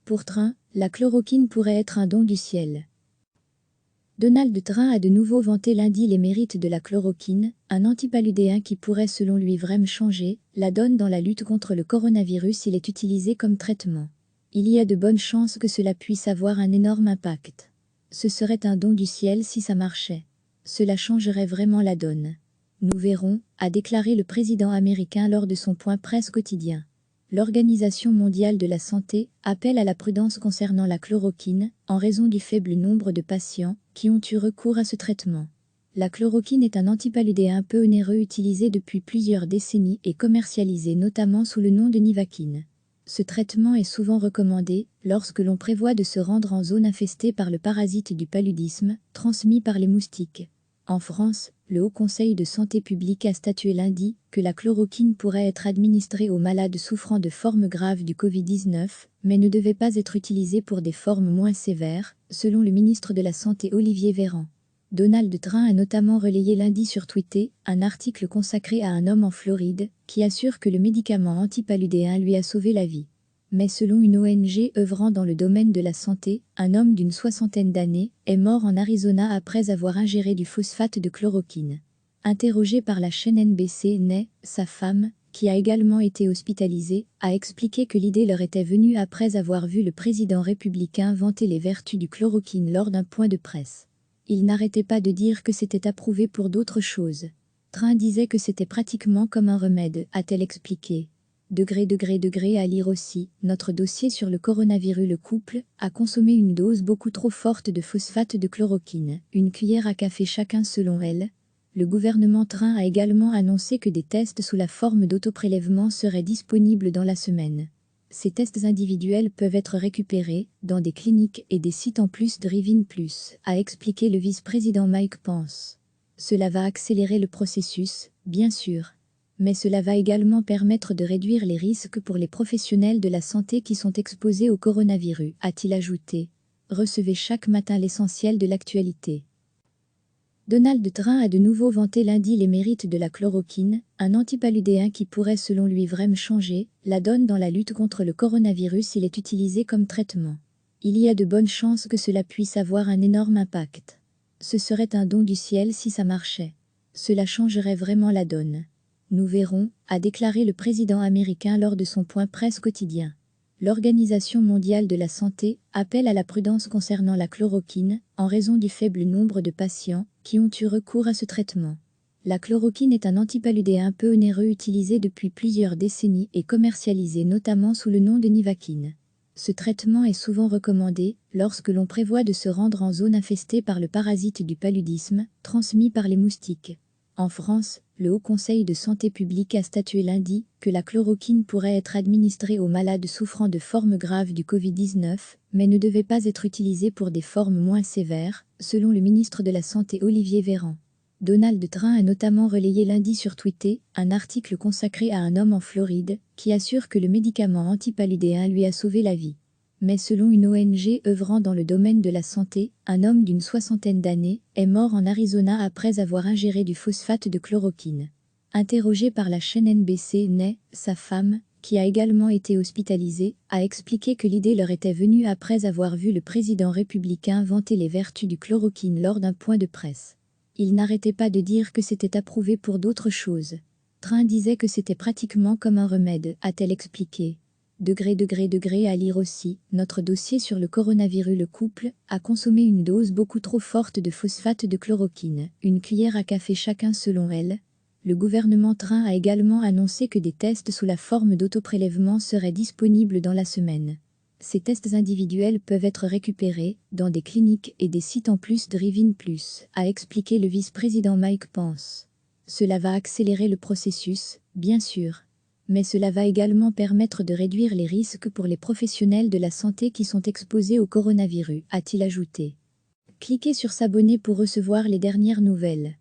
Pour Trump, la chloroquine pourrait être un don du ciel. Donald Trump a de nouveau vanté lundi les mérites de la chloroquine, un antipaludéen qui pourrait selon lui vraiment changer la donne dans la lutte contre le coronavirus s'il est utilisé comme traitement. Il y a de bonnes chances que cela puisse avoir un énorme impact. Ce serait un don du ciel si ça marchait. Cela changerait vraiment la donne. Nous verrons, a déclaré le président américain lors de son point presse quotidien. L'Organisation mondiale de la santé appelle à la prudence concernant la chloroquine, en raison du faible nombre de patients qui ont eu recours à ce traitement. La chloroquine est un antipaludéen peu onéreux utilisé depuis plusieurs décennies et commercialisé notamment sous le nom de Nivaquine. Ce traitement est souvent recommandé lorsque l'on prévoit de se rendre en zone infestée par le parasite du paludisme, transmis par les moustiques. En France, le Haut Conseil de santé publique a statué lundi que la chloroquine pourrait être administrée aux malades souffrant de formes graves du Covid-19, mais ne devait pas être utilisée pour des formes moins sévères, selon le ministre de la Santé Olivier Véran. Donald Trump a notamment relayé lundi sur Twitter un article consacré à un homme en Floride qui assure que le médicament antipaludéen lui a sauvé la vie. Mais selon une ONG œuvrant dans le domaine de la santé, un homme d'une soixantaine d'années est mort en Arizona après avoir ingéré du phosphate de chloroquine. Interrogé par la chaîne NBC, sa femme, qui a également été hospitalisée, a expliqué que l'idée leur était venue après avoir vu le président républicain vanter les vertus du chloroquine lors d'un point de presse. Il n'arrêtait pas de dire que c'était approuvé pour d'autres choses. Trump disait que c'était pratiquement comme un remède, a-t-elle expliqué. À lire aussi, notre dossier sur le coronavirus. Le couple a consommé une dose beaucoup trop forte de phosphate de chloroquine, une cuillère à café chacun selon elle. Le gouvernement Trump a également annoncé que des tests sous la forme d'autoprélèvement seraient disponibles dans la semaine. Ces tests individuels peuvent être récupérés dans des cliniques et des sites en plus de Rivine Plus, a expliqué le vice-président Mike Pence. Cela va accélérer le processus, bien sûr. Mais cela va également permettre de réduire les risques pour les professionnels de la santé qui sont exposés au coronavirus, a-t-il ajouté. Recevez chaque matin l'essentiel de l'actualité. Donald Trump a de nouveau vanté lundi les mérites de la chloroquine, un antipaludéen qui pourrait selon lui vraiment changer la donne dans la lutte contre le coronavirus s'il est utilisé comme traitement. Il y a de bonnes chances que cela puisse avoir un énorme impact. Ce serait un don du ciel si ça marchait. Cela changerait vraiment la donne. Nous verrons, a déclaré le président américain lors de son point presse quotidien. L'Organisation mondiale de la santé appelle à la prudence concernant la chloroquine, en raison du faible nombre de patients qui ont eu recours à ce traitement. La chloroquine est un antipaludéen peu onéreux utilisé depuis plusieurs décennies et commercialisé notamment sous le nom de Nivaquine. Ce traitement est souvent recommandé lorsque l'on prévoit de se rendre en zone infestée par le parasite du paludisme, transmis par les moustiques. En France, le Haut Conseil de santé publique a statué lundi que la chloroquine pourrait être administrée aux malades souffrant de formes graves du Covid-19, mais ne devait pas être utilisée pour des formes moins sévères, selon le ministre de la Santé Olivier Véran. Donald Trump a notamment relayé lundi sur Twitter un article consacré à un homme en Floride qui assure que le médicament antipaludéen lui a sauvé la vie. Mais selon une ONG œuvrant dans le domaine de la santé, un homme d'une soixantaine d'années est mort en Arizona après avoir ingéré du phosphate de chloroquine. Interrogé par la chaîne NBC, sa femme, qui a également été hospitalisée, a expliqué que l'idée leur était venue après avoir vu le président républicain vanter les vertus du chloroquine lors d'un point de presse. Il n'arrêtait pas de dire que c'était approuvé pour d'autres choses. Trump disait que c'était pratiquement comme un remède, a-t-elle expliqué. À lire aussi, notre dossier sur le coronavirus. Le couple a consommé une dose beaucoup trop forte de phosphate de chloroquine, une cuillère à café chacun selon elle. Le gouvernement Trump a également annoncé que des tests sous la forme d'autoprélèvement seraient disponibles dans la semaine. Ces tests individuels peuvent être récupérés dans des cliniques et des sites en plus de Rivine Plus, a expliqué le vice-président Mike Pence. Cela va accélérer le processus, bien sûr. Mais cela va également permettre de réduire les risques pour les professionnels de la santé qui sont exposés au coronavirus, a-t-il ajouté. Cliquez sur s'abonner pour recevoir les dernières nouvelles.